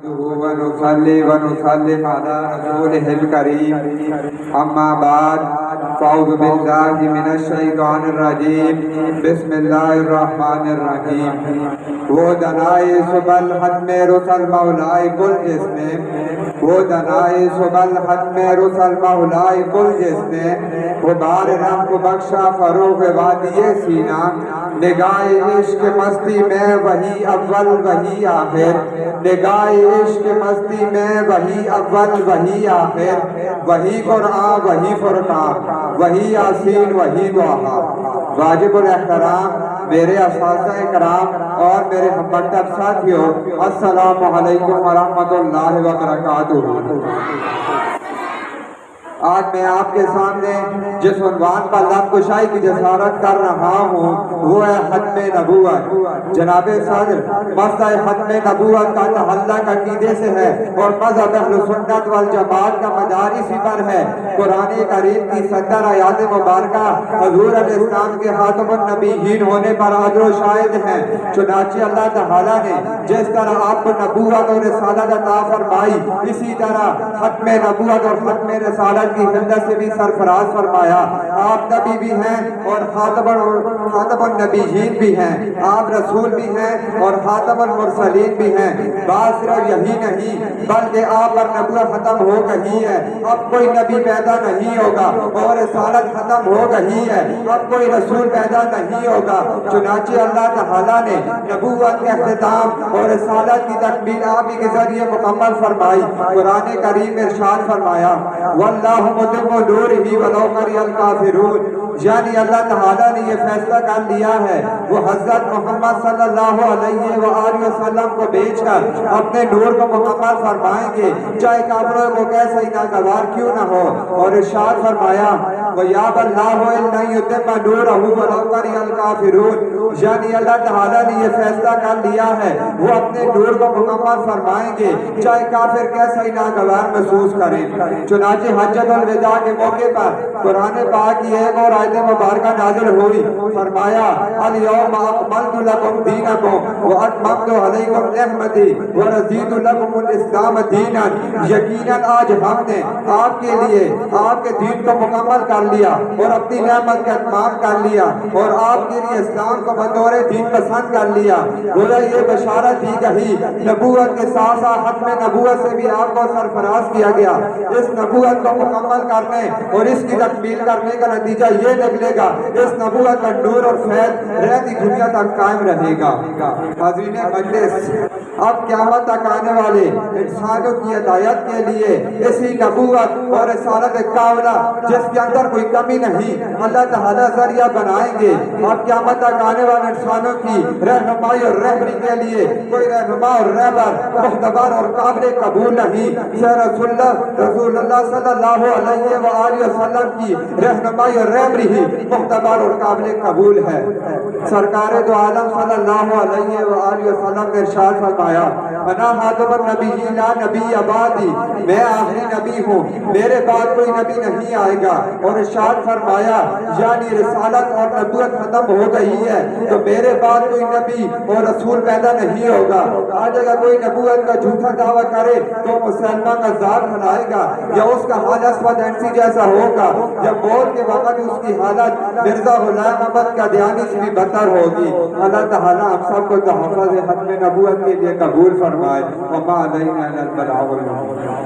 ونصلي ونسلم على رسوله الكريم أما بعد فأعوذ بالله من الشيطان الرجيم بسم الله الرحمن الرحيم وہ دنائے صبح الحتم رسل مولائے کل جس نے وہ دنائے صبح الحتم رسل مولائے کل جس نے غبار رحم کو بخشا فروغ وادی سینہ نگاہ عشق مستی میں وہی اول وہی آخر نگاہ عشق مستی میں وہی اول وہی آخر وہی قرآن وہی فرقان وہی یاسین وہی دعا واجب الاحترام میرے اساتذہ کرام اور میرے ہم مکتب ساتھیوں السلام علیکم ورحمۃ اللہ وبرکاتہ۔ آج میں آپ کے سامنے جس عنوان پر لب کشائی کی جسارت کر رہا ہوں وہ ہے ختم نبوت۔ جناب صدر مسئلہ ختم نبوت کا تعلق عقیدے سے ہے اور مذہب اہل سنت والجماعت کا مدار اسی پر ہے۔ قرآن کریم کی 70 آیات مبارکہ حضور علیہ السلام کے خاتم النبیین ہونے پر حاضر و شاہد ہیں۔ چنانچہ اللہ تعالیٰ نے جس طرح آپ کو نبوت اور رسالت عطا فرمائی اسی طرح ختم نبوت اور ختم رسالت کی حدت سے بھی سرفراز فرمایا۔ آپ نبی بھی ہیں اور خاتم النبیین بھی ہیں، آپ رسول بھی ہیں اور خاتم المرسلین بھی ہیں۔ بات صرف یہی نہیں بلکہ آپ پر نبوت ختم ہو گئی ہے، اب کوئی نبی پیدا نہیں ہوگا اور رسالت ختم ہو گئی ہے، اب کوئی رسول پیدا نہیں ہوگا۔ چنانچہ اللہ تعالیٰ نے نبوت کے اختتام اور رسالت کی تکمیل آپ ہی کے ذریعے مکمل فرمائی۔ قرآن کریم میں ارشاد فرمایا واللہ متم نورہ ولو کری الکافرون، یعنی اللہ تعالیٰ نے یہ فیصلہ کر لیا ہے وہ حضرت محمد صلی اللہ علیہ وآلہ وسلم کو بھیج کر اپنے نور کو مکمل فرمائیں گے چاہے کافروں کو کیسا ہی ناگوار کیوں نہ ہو۔ اور ارشاد فرمایا وَيَأْبَى اللَّهُ إِلَّا أَن يُتِمَّ نُورَهُ وَلَوْ كَرِهَ الْكَافِرُونَ، یعنی اللہ تعالیٰ نے یہ فیصلہ کر لیا ہے وہ اپنے نور کو مکمل فرمائیں گے چاہے کافر کیسا ہی ناگوار محسوس کریں۔ چنانچہ حجۃ الوداع کے موقع پر قرآن پاک کی ایک اور آیت مبارکہ نازل ہوئی، فرمایا اليوم اکملت لکم دینکم واتممت علیکم نعمتی ورضیت لکم الاسلام دینا، یقیناً آج ہم نے آپ کے لیے آپ کے دین کو مکمل کر لیا اور اپنی نعمت کا اتمام کر لیا اور آپ کے لیے اسلام کو بطور دین پسند کر لیا۔ گویا یہ بشارت دی گئی نبوت کے ساتھ ساتھ ختم نبوت سے بھی آپ کو سرفراز کیا گیا۔ اس نبوت کو مکمل کرنے اور اس کی تکمیل کرنے کا نتیجہ یہ نکلے گا اس نبوت کا نور اور فیض رہتی دنیا تک قائم رہے گا۔ حاضرین مجلس، اب قیامت تک آنے والے انسانوں کی ہدایت کے لیے اسی نبوت اور رسالت کاملہ جس کے اندر کوئی کمی نہیں اللہ تعالیٰ ذریعہ بنائیں گے۔ اب قیامت تک آنے والے انسانوں کی رہنمائی اور رہبری کے لیے کوئی رہنما اور رہبر معتبر اور قابل قبول نہیں رسول اللہ صلی اللہ علیہ وآلہ وسلم کی رہنمائی اور رہبری ہی معتبر اور قابل قبول ہے۔ سرکار دو عالم صلی اللہ علیہ وآلہ وسلم نے ارشاد فرمایا انا خاتم النبیین لا نبی بعدی، میں آخری نبی ہوں میرے بعد کوئی نبی نہیں آئے گا۔ اور ارشاد فرمایا یعنی رسالت اور نبوت ختم ہو گئی ہے تو میرے بعد کوئی نبی اور رسول پیدا نہیں ہوگا۔ آج اگر کوئی نبوت کا جھوٹا دعویٰ کرے تو مسلمان کا ذات بنائے گا یا اس کا حال اسود اینسی جیسا ہوگا یا موت کے وقت اس کی حالت مرزا غلام احمد قادیانی سے بھی بدتر ہوگی۔ اللہ تعالیٰ ہم سب کو تحفظ ختم نبوت کے لیے قبول فرمائے۔ وما علینا الا البلاغ المبین۔